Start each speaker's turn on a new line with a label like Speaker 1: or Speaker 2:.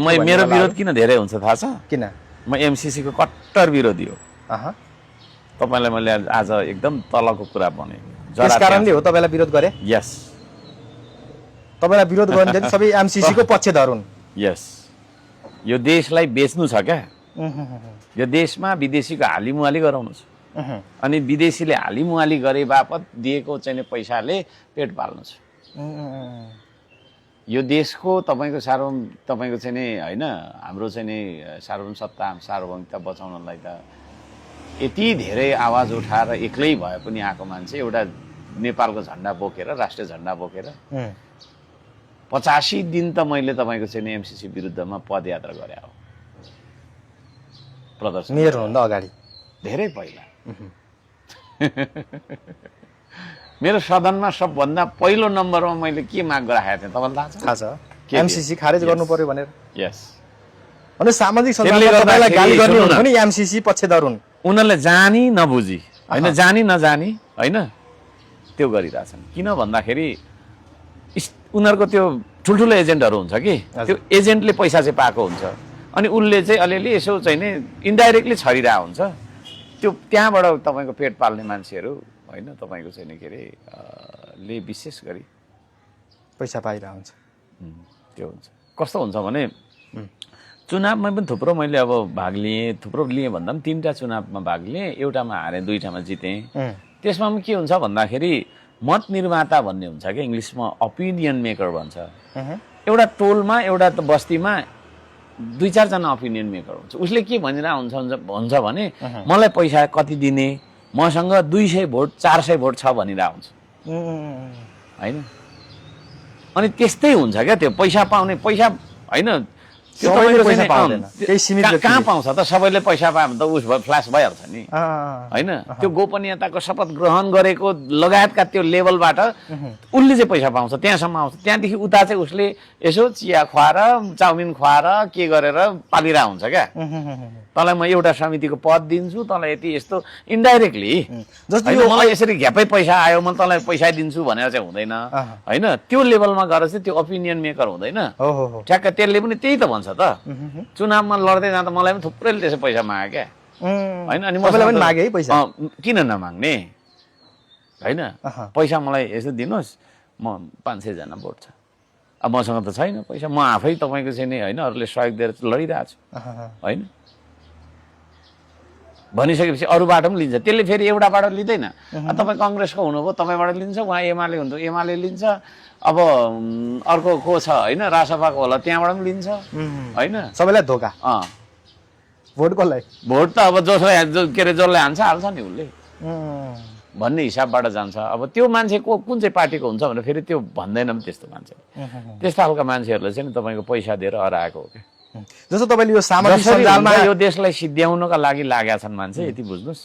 Speaker 1: मेरो विरोध किन धेरै हुन्छ थाहा छ?
Speaker 2: किन?
Speaker 1: म एमसीसी को कट्टर विरोधी हो। तपाईलाई मैले आज एकदम तलको कुरा भने।
Speaker 2: त्यस कारणले हो तपाईलाई विरोध गरे?
Speaker 1: यस।
Speaker 2: तपाईलाई विरोध गर्ने सबै एमसीसी को पक्षधर हुन्।
Speaker 1: यस। यो देशलाई बेच्नु छ क्या? यो देशमा विदेशीको हालिमुहाली गराउनु छ। अनि विदेशीले हालिमुहाली गरे बापत दिएको चाहिँ पैसाले पेट पाल्नु छ। यो देशको तपाईको तपाईको चाहिँ नि हैन हाम्रो चाहिँ नि सार्वभौम सत्ता सार्वभौमिकता बचाउनलाई त यति धेरै आवाज उठाएर एक्लै भए पनि आएको मान्छे एउटा नेपालको झण्डा बोकेर राष्ट्रिय झण्डा बोकेर 85 दिन त मैले तपाईको चाहिँ नि एमसीसी विरुद्धमा पदयात्रा गरे हो। प्रदर्शन
Speaker 2: मेरो भन्दा अगाडि
Speaker 1: धेरै पहिला मेरो सदनमा सबभन्दा पहिलो नम्बरमा मैले के माग गराएको थिएँ तपाईलाई थाहा छ?
Speaker 2: एमसीसी खारेज गर्नु पर्यो भनेर।
Speaker 1: यस।
Speaker 2: अनि सामाजिक सञ्जालमा तपाईलाई गाली गर्ने हो भने एमसीसी पक्षधर हुन्।
Speaker 1: उनीहरूले जानी नबुझी हैन जानी नजानी हैन त्यो गरिरहेछन्। किन भन्दाखेरि उनीहरूको त्यो ठुल्ठुलो एजेन्टहरू हुन्छ कि त्यो एजेन्टले पैसा चाहिँ पाएको हुन्छ अनि उसले चाहिँ अलिअलि यसो चाहिँ नि इन्डाइरेक्टली छरिरहेको हुन्छ। त्यो त्यहाँबाट तपाईँको पेट पाल्ने मान्छेहरू हैन तपाईँको चाहिँ नि के अरे ले विशेष गरी
Speaker 2: पैसा पाइरहेको हुन्छ।
Speaker 1: त्यो हुन्छ। कस्तो हुन्छ भने चुनावमा पनि थुप्रो मैले अब भाग लिएँ। थुप्रो लिएँ भन्दा पनि 3टा चुनावमा भाग लिएँ। एउटामा हारेँ 2टामा जितेँ। त्यसमा पनि के हुन्छ भन्दाखेरि मत निर्माता भन्ने हुन्छ क्या इङ्ग्लिसमा ओपिनियन मेकर भन्छ। एउटा टोलमा एउटा बस्तीमा 2-4 जना ओपिनियन मेकर हुन्छ। उसले के भनिरहेको हुन्छ भने मलाई पैसा कति दिने मसँग 200 भोट 400 भोट छ भनिरहेको हुन्छ हैन। अनि त्यस्तै हुन्छ क्या त्यो पैसा पाउने पैसा हैन त्यो
Speaker 2: सबैले पैसा पाउँदैन। केही सीमित
Speaker 1: कहाँ पाउँछ त? सबैले पैसा पायो भने त उस फ्ल्यास भइहाल्छ नि हैन। त्यो गोपनीयताको शपथ ग्रहण गरेको लगायतका त्यो लेभलबाट उसले चाहिँ पैसा पाउँछ त्यहाँसम्म आउँछ। त्यहाँदेखि उता चाहिँ उसले यसो चिया खुवाएर चाउमिन खुवाएर के गरेर पालिरहेको हुन्छ क्या। तँलाई म एउटा समितिको पद दिन्छु तँलाई यति यस्तो इन्डाइरेक्टली जस्तो मलाई यसरी घ्यापै पैसा आयो म तँलाई पैसा दिन्छु भनेर चाहिँ हुँदैन हैन। त्यो लेभलमा गएर चाहिँ त्यो ओपिनियन मेकर हुँदैन। ठ्याक्क त्यसले पनि त्यही त भन्छ त। चुनावमा लड्दै जाँदा मलाई पनि थुप्रैले त्यसै पैसा मागे क्या हैन। अनि मलाई पनि
Speaker 2: मागे है पैसा।
Speaker 1: किन नमाग्ने हैन। पैसा मलाई यसो दिनुहोस् म 500 जना भोट छ। अब मसँग त छैन पैसा। म आफै तपाईँको चाहिँ नि हैन अरूले सहयोग दिएर लडिरहेको छु हैन भनिसकेपछि अरूबाट पनि लिन्छ। त्यसले फेरि एउटा बाटो लिँदैन। तपाईँ कङ्ग्रेसको हुनुभयो तपाईँबाट लिन्छ उहाँ एमाले हुन्छ एमाले लिन्छ। अब अर्को को छ हैन रासपाको होला त्यहाँबाट पनि लिन्छ हैन।
Speaker 2: सबैलाई धोका। भोट कसलाई? भोट
Speaker 1: त अब जसलाई के अरे जसलाई हान्छ हाल्छ नि उसले भन्ने हिसाबबाट जान्छ। अब त्यो मान्छे को कुन चाहिँ पार्टीको हुन्छ भने फेरि त्यो भन्दैन पनि त्यस्तो मान्छे। त्यस्तो खालका मान्छेहरूले चाहिँ तपाईँको पैसा दिएर हराएको हो क्या।
Speaker 2: जस्तो तपाईँले यो सामाजिक सञ्जालमा
Speaker 1: यो देशलाई सिद्ध्याउनका लागि लागेका छन् मान्छे यति बुझ्नुहोस्।